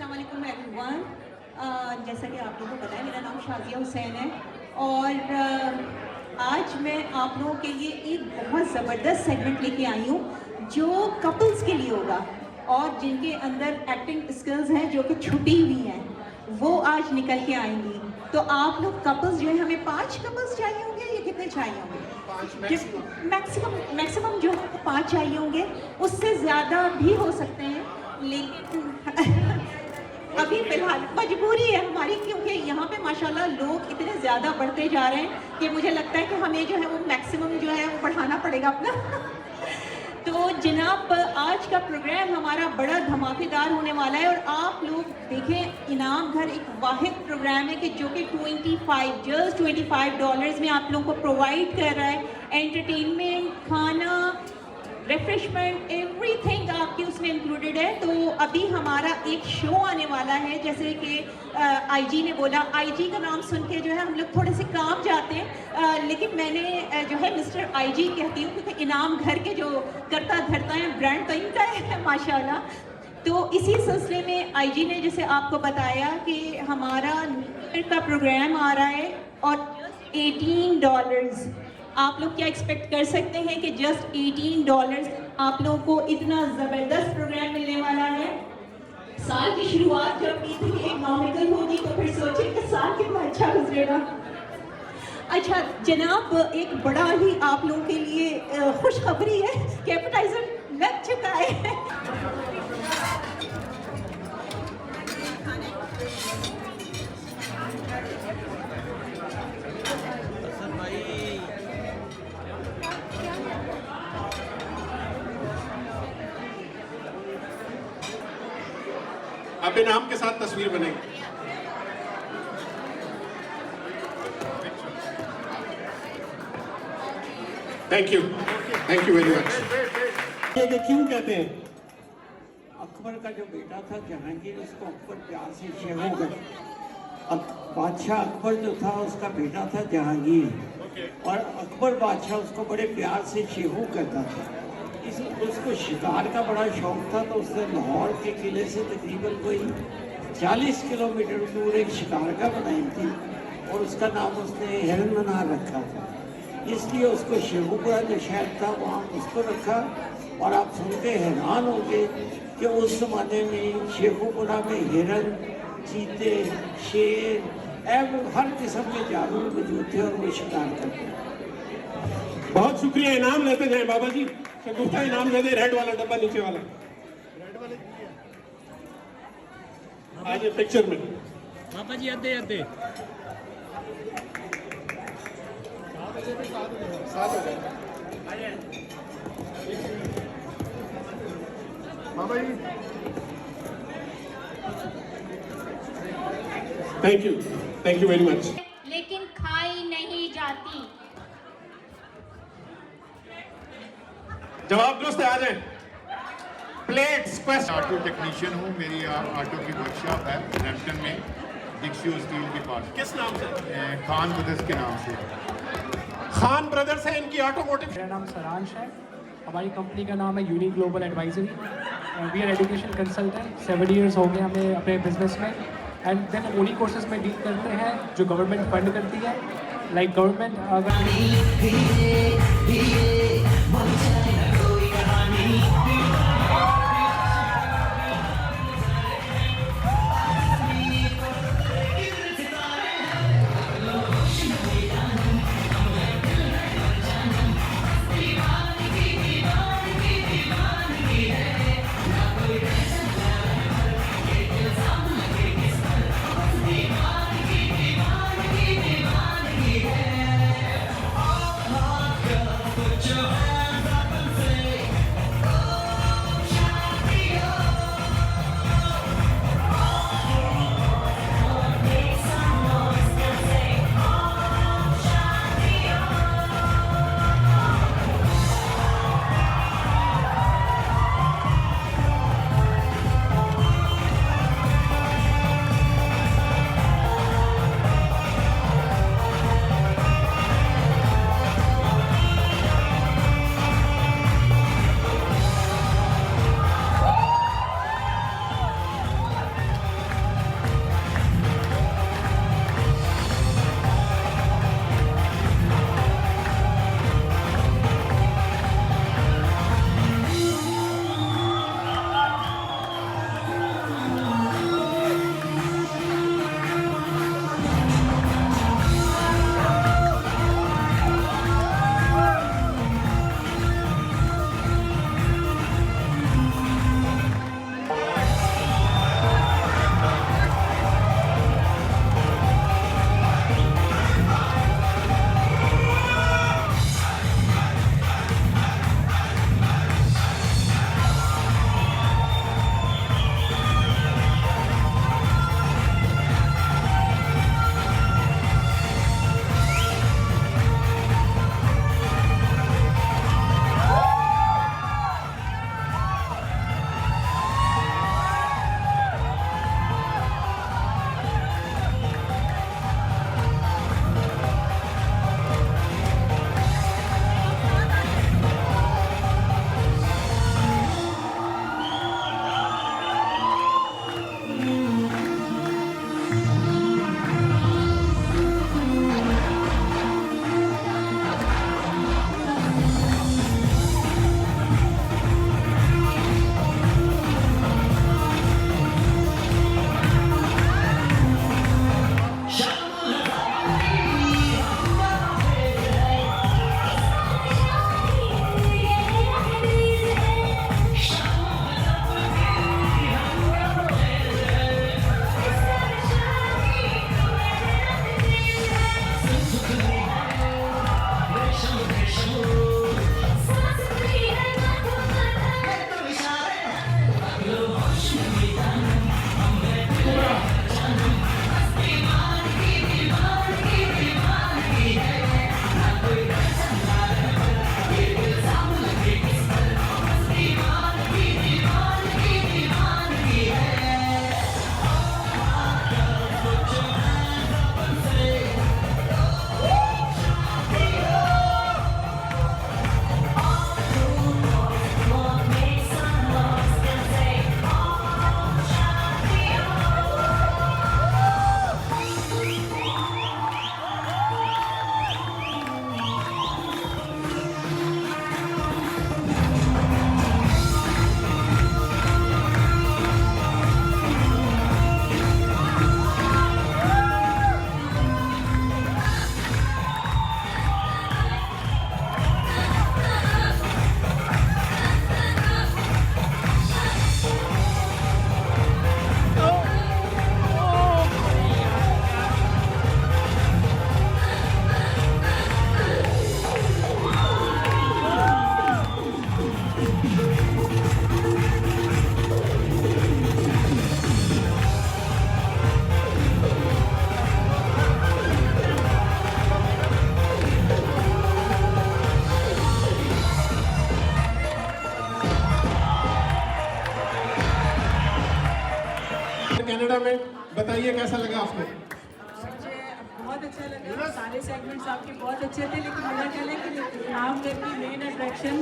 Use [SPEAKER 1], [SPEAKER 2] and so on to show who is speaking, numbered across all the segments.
[SPEAKER 1] अस्सलाम वालेकुम एवरीवन। जैसा कि आप लोगों को पता है मेरा नाम शाजिया हुसैन है और आज मैं आप लोगों के लिए एक बहुत ज़बरदस्त सेगमेंट लेके आई हूँ जो कपल्स के लिए होगा और जिनके अंदर एक्टिंग स्किल्स हैं जो कि छुपी हुई हैं वो आज निकल के आएंगी। तो आप लोग कपल्स जो है, हमें 5 कपल्स चाहिए होंगे या कितने चाहिए होंगे? मैक्सिमम जो है 5 चाहिए होंगे, उससे ज़्यादा भी हो सकते हैं, लेकिन अभी फिलहाल मजबूरी है हमारी, क्योंकि यहाँ पे माशाल्लाह लोग इतने ज़्यादा बढ़ते जा रहे हैं कि मुझे लगता है कि हमें जो है वो मैक्सिमम जो है वो बढ़ाना पड़ेगा अपना। तो जनाब, आज का प्रोग्राम हमारा बड़ा धमाकेदार होने वाला है और आप लोग देखें, इनाम घर एक वाहिद प्रोग्राम है कि जो कि जस्ट $25 में आप लोगों को प्रोवाइड कर रहा है। एंटरटेनमेंट, खाना, रिफ्रेशमेंट, एवरीथिंग आपकी उसमें इंक्लूडेड है। तो अभी हमारा एक शो आने वाला है, जैसे कि आईजी ने बोला, आईजी का नाम सुन के जो है हम लोग थोड़े से काम जाते हैं, लेकिन मैंने जो है मिस्टर आईजी कहती हूँ क्योंकि इनाम घर के जो करता धरता है ब्रांड तो इनका है माशाल्लाह। तो इसी सिलसिले में आईजी ने जैसे आपको बताया कि हमारा का प्रोग्राम आ रहा है और $18 आप लोग क्या एक्सपेक्ट कर सकते हैं कि जस्ट $18 आप लोगों को इतना ज़बरदस्त प्रोग्राम मिलने वाला है। साल की शुरुआत जब इतनी इकोनॉमिकल होगी तो फिर सोचें कि साल कितना अच्छा गुजरेगा। अच्छा जनाब, एक बड़ा ही आप लोगों के लिए खुशखबरी है कि एपेटाइजर लग चुका है।
[SPEAKER 2] अब इनाम के साथ तस्वीर बनेगी। Thank you very much.
[SPEAKER 3] ये क्यों कहते हैं अकबर का जो बेटा था जहांगीर, उसको अकबर प्यार से शेहू कहते। अब बादशाह अकबर जो था उसका बेटा था जहांगीर और अकबर बादशाह उसको बड़े प्यार से शेहू कहता था। उसको शिकार का बड़ा शौक था, तो उसने लाहौर के किले से तकरीबन कोई 40 किलोमीटर दूर एक शिकारगाह बनाई थी और उसका नाम उसने हिरन मनार रखा था, इसलिए उसको शेखुपुरा जो शहर था वहाँ उसको रखा। और आप सुन के हैरान होंगे कि उस ज़माने में शेखुपुरा में हिरन, चीते, शेर, हर किस्म के जानवर मौजूद थे और वो शिकार करते।
[SPEAKER 2] बहुत शुक्रिया। इनाम लेते जाए बाबा जी, शगुफ्ता इनाम दे दे। रेड वाला डब्बा नीचे वाला, रेड वाले आज पिक्चर में
[SPEAKER 4] बाबा जी आते आते
[SPEAKER 2] Baba ji. Thank you very much.
[SPEAKER 5] लेकिन खाई नहीं जाती।
[SPEAKER 2] जवाब दुरुस्त आ जाए। Plates question.
[SPEAKER 6] ऑटो टेक्नीशियन हूँ, मेरी ऑटो की वर्कशॉप है लैम्पटन में, डिक्सियो स्टील के पास।
[SPEAKER 2] किस नाम से?
[SPEAKER 6] खान ब्रदर्स के नाम से।
[SPEAKER 2] खान ब्रदर्स है इनकी ऑटोमोटिव।
[SPEAKER 4] मेरा नाम सरांश है। हमारी कंपनी का नाम है unique global advisory. We are education consultant. 7 years हो गए हमें अपने बिजनेस में। एंड देन ओनली कोर्सेज में डील करते हैं जो गवर्नमेंट फंड करती है। लाइक गवर्नमेंट
[SPEAKER 2] कनाडा में बताइए कैसा लगा आपको?
[SPEAKER 7] मुझे बहुत अच्छा लगा, सारे सेगमेंट्स आपके बहुत अच्छे थे, लेकिन मेरा कहना है कि रामगढ़ की मेन अट्रैक्शन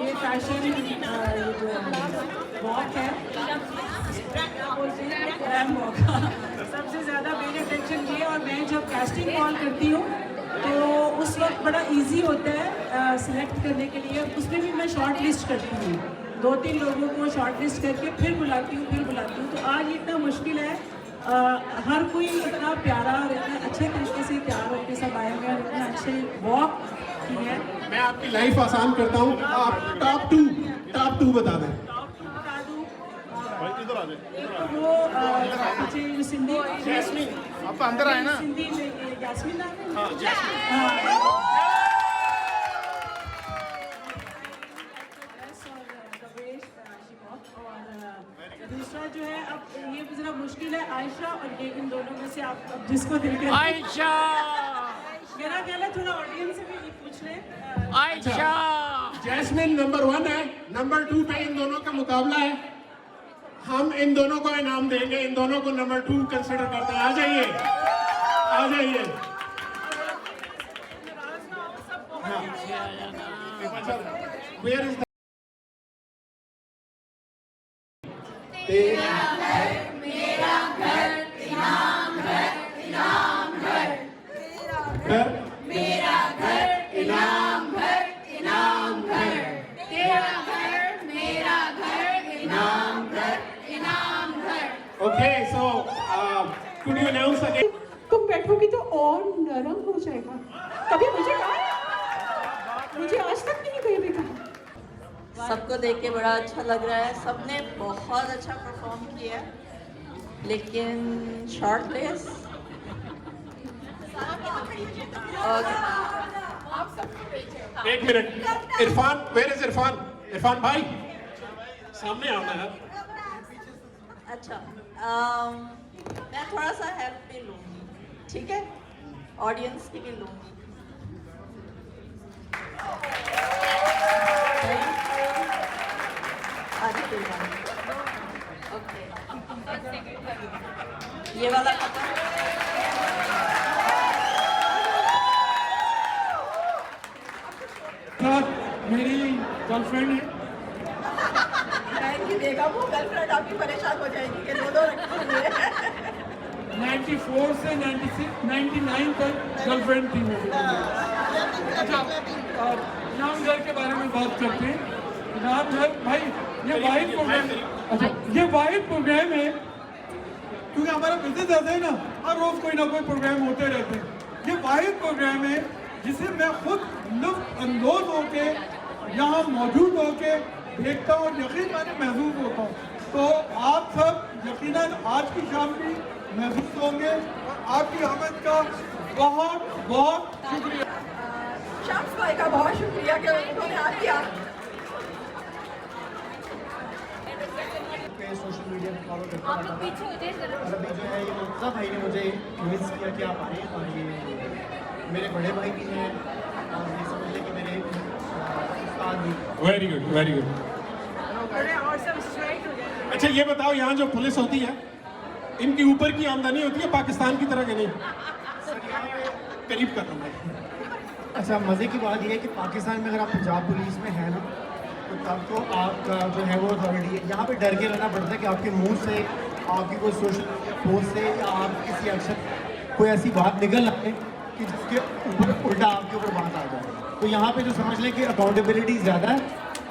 [SPEAKER 7] ये फैशन जो वॉक है, रैम वॉक सबसे ज़्यादा मेन अट्रैक्शन ये। और मैं जब कास्टिंग कॉल करती हूँ तो उस वक्त बड़ा इजी होता है सिलेक्ट करने के लिए, उसमें भी मैं शॉर्ट लिस्ट करती हूँ, 2-3 लोगों को शॉर्ट लिस्ट करके फिर बुलाती हूँ। तो आज इतना मुश्किल है, हर कोई इतना प्यारा और इतने अच्छे तरीके से तैयार होकर सब आए हुए और इतने अच्छे वॉक की है।
[SPEAKER 2] मैं आपकी लाइफ आसान करता हूँ, आप टॉप टू बता दें।
[SPEAKER 7] बता दूँ वो मुझे जो सिंधी जैस्मिन,
[SPEAKER 6] आपका अंदर आए ना।
[SPEAKER 7] सिंधी में जैस्मिन नाम है। दूसरा जो है, अब ये जरा मुश्किल है, आयशा और ये, इन दोनों में से आप अब जिसको दिल कर
[SPEAKER 3] आयशा,
[SPEAKER 7] मेरा ख्याल है थोड़ा ऑडियंस से भी पूछ लें।
[SPEAKER 3] आयशा,
[SPEAKER 2] जैस्मिन नंबर 1 है, नंबर 2 पे इन दोनों का मुकाबला है। हम इन दोनों को इनाम देंगे, इन दोनों को नंबर 2 कंसिडर करते हैं। आ जाइए, आ जाइए। Where is the... Okay, so could you announce again?
[SPEAKER 7] तुम बैठोगे तो और नरम हो जाएगा। कभी मुझे कहा, मुझे आज तक नहीं कोई भी कहा।
[SPEAKER 8] सबको देख के बड़ा अच्छा लग रहा है, सबने बहुत अच्छा परफॉर्म किया, लेकिन शॉर्ट लेस
[SPEAKER 2] एक minute, Irfan, where is Irfan? Irfan भाई सामने आना है।
[SPEAKER 8] अच्छा, मैं थोड़ा सा हेल्प भी लूँगी, ठीक है, ऑडियंस की भी लूँगी। ओके, ये वाला
[SPEAKER 3] मेरी गर्लफ्रेंड है।
[SPEAKER 8] देगा वो गर्लफ्रेंड आपकी परेशान हो जाएगी कि दो रखी हुई है।
[SPEAKER 3] 94 से 96, 99 तक गर्लफ्रेंड थी मेरी। अच्छा, रामगढ़ के बारे में बात करते हैं। रामगढ़ भाई, ये वाहिद प्रोग्राम, अच्छा ये वाहिद प्रोग्राम है, क्योंकि हमारा बिजनेस ऐसा है ना, हर रोज कोई ना कोई प्रोग्राम होते रहते हैं। ये वाहिद प्रोग्राम है जिसे मैं खुद लुत्फ अंदोज होके यहाँ मौजूद होके देखता हूँ और यकीन माने महसूस होता हूँ। तो आप सब यकीनन आज की शाम भी महसूस होंगे और आपकी आमद का बहुत बहुत शुक्रिया।
[SPEAKER 8] शम्स भाई का बहुत शुक्रिया कि उन्होंने आ दिया।
[SPEAKER 9] सोशल मीडिया पे फॉलो करता रहता था, और अभी जो है ये मुर्तज़ा भाई ने मुझे कन्विंस किया कि आप आए, और ये मेरे बड़े भाई भी हैं और ये समझ लें कि मेरे उस्ताद भी।
[SPEAKER 2] Very good, very good.
[SPEAKER 7] और सब स्ट्राइक हो जाएंगे।
[SPEAKER 2] अच्छा ये बताओ, यहाँ जो पुलिस होती है, इनकी ऊपर की आमदनी होती है पाकिस्तान की तरह के? नहीं, करीब कर रहा हूँ।
[SPEAKER 9] अच्छा, मज़े की बात यह है कि पाकिस्तान में अगर आप पंजाब पुलिस में हैं ना, तो तब तो आपका जो है वो अथॉरिटी है। यहाँ पे डर के रहना पड़ता है कि आपके मुंह से, आपकी कोई सोशल पोस्ट से या आप किसी एक्शन, कोई ऐसी बात निकल आए कि जिसके ऊपर उल्टा आपके ऊपर बात आ जाए। तो यहाँ पे जो समझ लें कि अकाउंटेबिलिटी ज़्यादा है।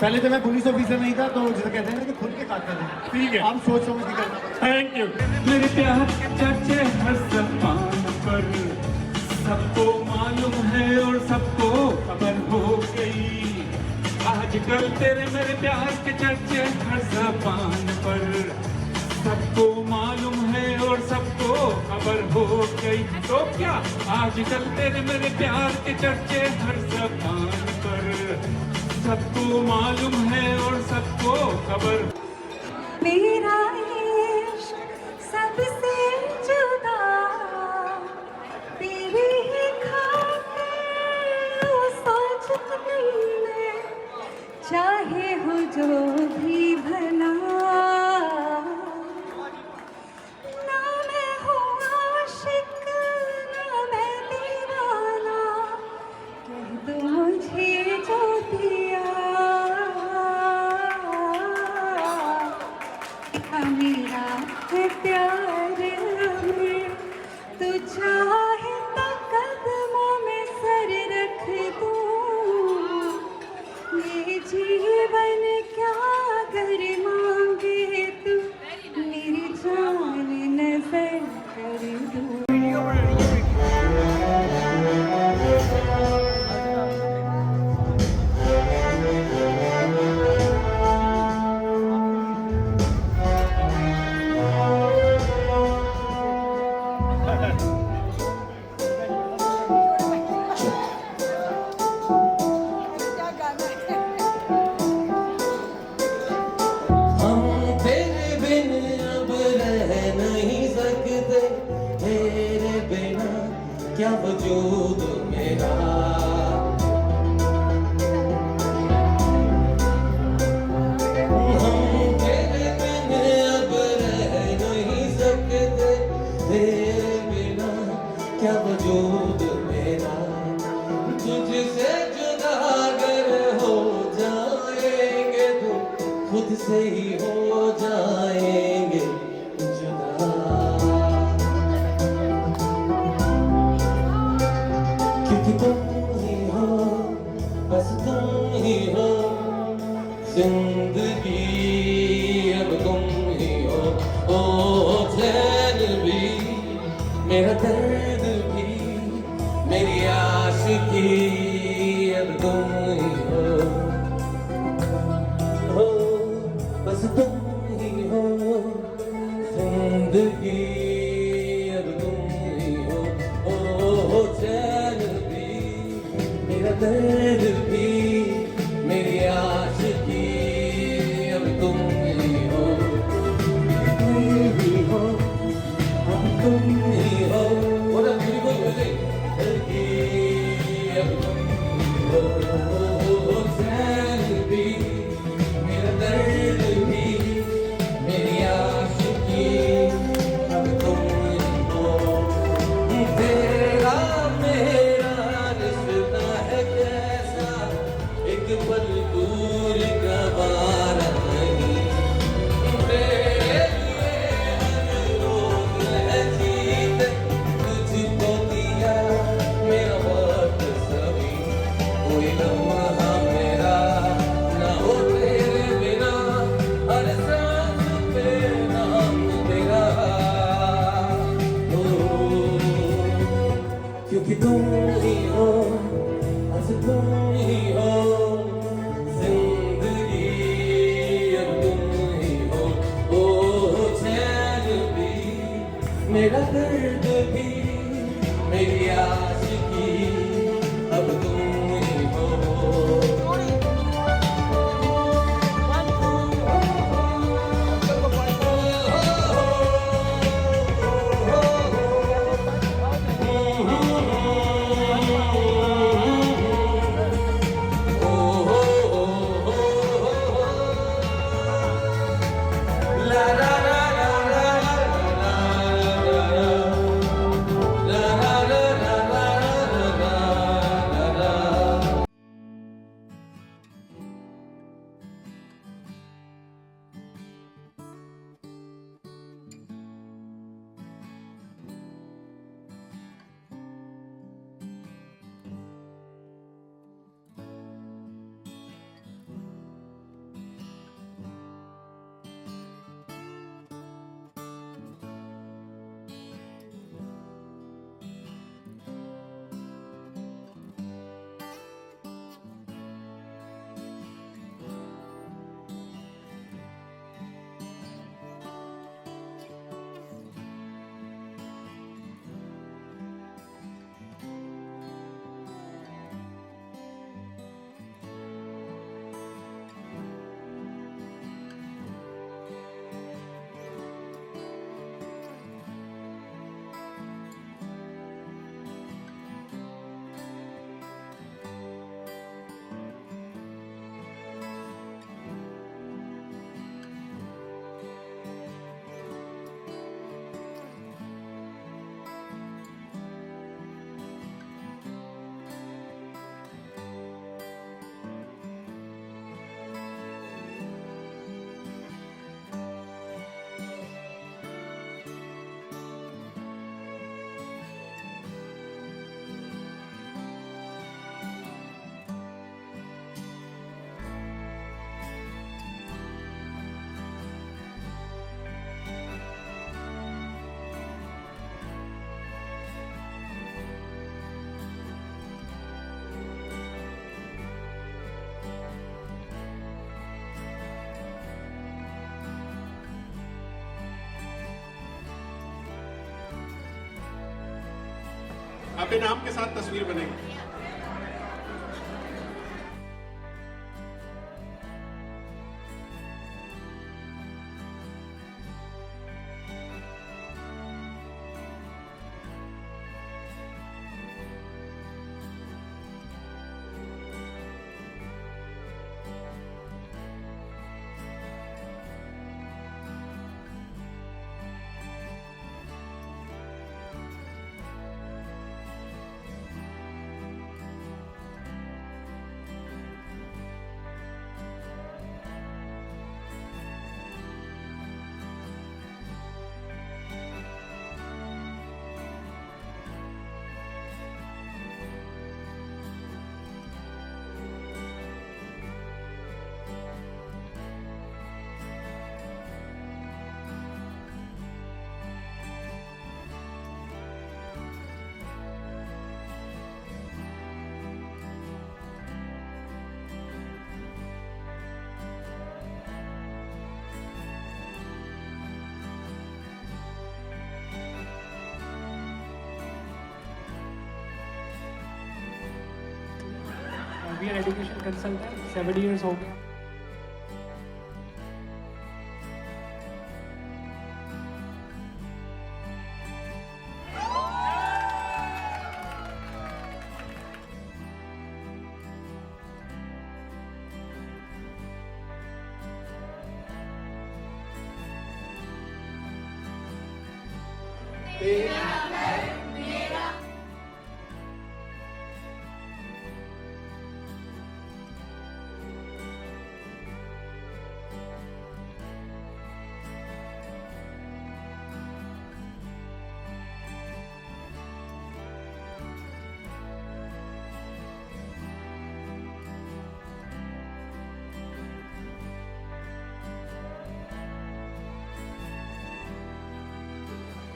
[SPEAKER 9] पहले तो मैं पुलिस ऑफिसर नहीं था, तो जैसे कहते हैं ना कि खुद के काते थे।
[SPEAKER 2] ठीक है,
[SPEAKER 9] आप सोच समझ के करना।
[SPEAKER 2] Thank you.
[SPEAKER 3] मेरे प्यार के चर्चे हर ज़बान पर, सबको मालूम है और सबको खबर हो गई। आजकल तेरे मेरे प्यार के चर्चे हर ज़बान पर, सबको मालूम है और सबको खबर हो गई। तो क्या आजकल तेरे मेरे प्यार के चर्चे हर ज़बान पर, सबको मालूम है और सबको खबर।
[SPEAKER 7] मेरा इश्क सबसे जुदा तेरी ही खातिर, वो सोच ले चाहे हो जो भी भला,
[SPEAKER 10] मेरा दर्द भी मेरी आशिकी अब तुम ही हो बस तुम ही हो जिंदगी अब तुम ही हो चैन भी मेरा दर्द भी मेरी आशिकी अब तुम ही हो अब तुम ही हो What a beautiful music अब तुम ही हो चैन भी मेरा दर्द भी मेरी आशिकी अब तुम ही हो तेरा मेरा रिश्ता है कैसा एक पल दूर का वारा नहीं तेरे लिए हर रोज है जीत तुझको दिया मेरा वक्त सभी कोई लम्हा मेरा ना हो तेरे बिना हर सांस पे नाम तेरा हो क्योंकि तुम ही हो बस तुम ही हो जिंदगी अब तुम ही हो ओ चैन भी मेरा दर्द भी मेरी आशिकी अब तुम ही हो La la la la la la la
[SPEAKER 2] अब इनाम के साथ तस्वीर बनेगी।
[SPEAKER 4] We are education consultant, 7 years हो गए.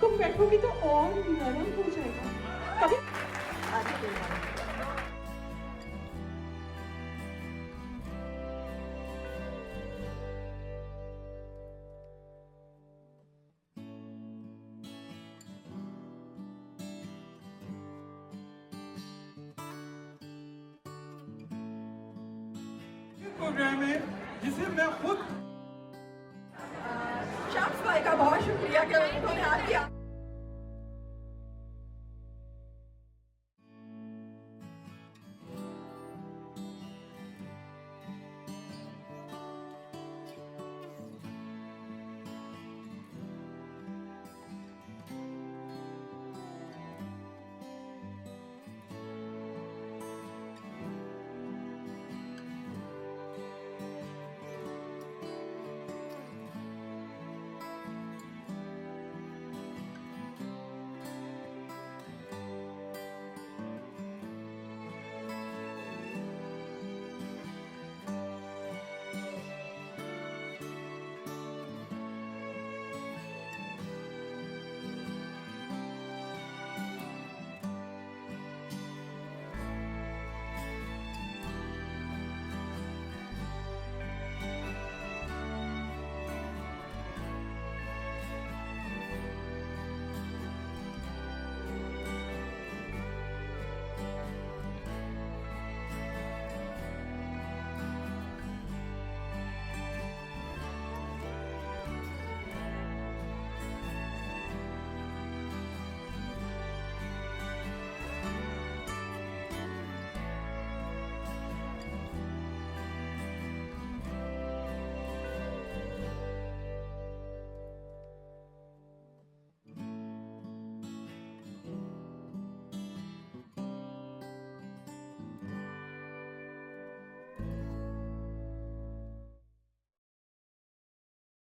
[SPEAKER 1] तुम बैठोगी तो और नरम हो जाएगा कभी
[SPEAKER 8] आगे बढ़ो।
[SPEAKER 3] प्रोग्राम है जिसे मैं खुद
[SPEAKER 8] शख्स भाई का बहुत शुक्रिया कि उन्होंने आ दिया।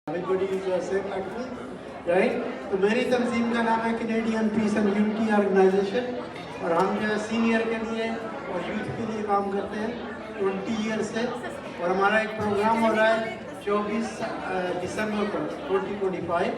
[SPEAKER 9] Everybody is same like me, right? तो मेरी तंजीम का नाम है Canadian peace and unity organisation और हम जो है सीनियर के लिए और यूथ के लिए काम करते हैं 20 ईयर से। और हमारा एक प्रोग्राम हो रहा है 24 दिसंबर को 2025।